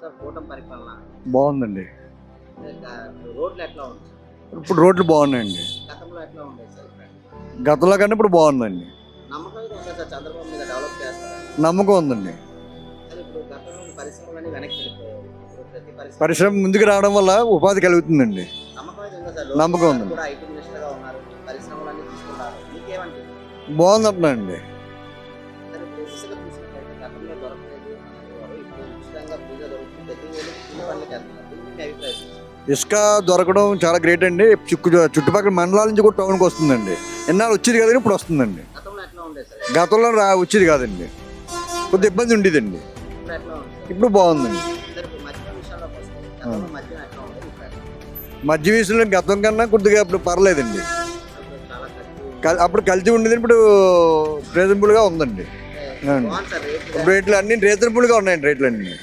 Sir కూటమి పరిపాలన బాగుందండి. ఇంకా రోడ్లు ఎట్లా ఉంది? ఇప్పుడు రోడ్లు బాగున్నాయండి. గతంలో ఎట్లా ఉండేది సార్ ఇక్కడ? గతంలో కన్నా ఇప్పుడు బాగుందండి. నమ్మకం అయితే ఉందా సార్ చంద్రబాబు మీద డెవలప్ చేస్తారా? నమ్మకం ఉందండి. సార్ ఇప్పుడు గతంలో పరిశ్రమలన్నీ వెనక్కి వెళ్ళిపోయాయి. ఇప్పుడు ప్రతి పరిశ్రమ ముందుకు రావడం వల్ల ఉపాధి కలుగుతుందండి. నమ్మకం అయితే ఉందా సార్? నమ్మకం ఉంది. కూడా ఐటీ మినిస్టర్గా ఉన్నారు, పరిశ్రమలన్నీ తీసుకున్నారు. మీకేమంటుంది? బాగుందంటున్నానండి. సార్ ఇప్పుడు ఇసుక తీసుకుంటే గతంలో దొరకలేదు అనేవారు, ఇప్పుడు ఉచితంగా ఫ్రీగా దొరుకుతుంది, ప్రతి వేలు కూలి పనులకి వెళ్తున్నారు. దీన్ని మీ అభిప్రాయం ఏంటి? ఇసుక దొరకడం చాలా గ్రేట్ అండి. చుట్టుపక్కల మండలాల నుంచి కూడా టౌన్కి వస్తుందండి. ఎన్నాళ్ళు వచ్చేది కదండి, ఇప్పుడు వస్తుందండి. గతంలో ఎట్లా ఉండేది సార్? గతంలో వచ్చేది కాదండి, కొద్దిగా ఇబ్బంది ఉండేదండి. ఇప్పుడు ఎట్లా ఉంది సార్? ఇప్పుడు బాగుందండి. సార్ ఇప్పుడు మద్యం విషయంలోకి వస్తే గతంలో మద్యం ఎట్లా ఉండేది, ఇప్పుడు ఎట్లా ఉంది? మధ్య వయసులో గతం కన్నా కొద్దిగా ఇప్పుడు పర్లేదండి. అప్పుడు చాలా ఖర్చు అప్పుడు కలిసి ఉండేది, ఇప్పుడు రీజనబుల్గా ఉందండి. బాగుంది సార్ రేట్లు. రేట్లు అన్ని రీజనబుల్గా ఉన్నాయండి, రేట్లు అన్నీ.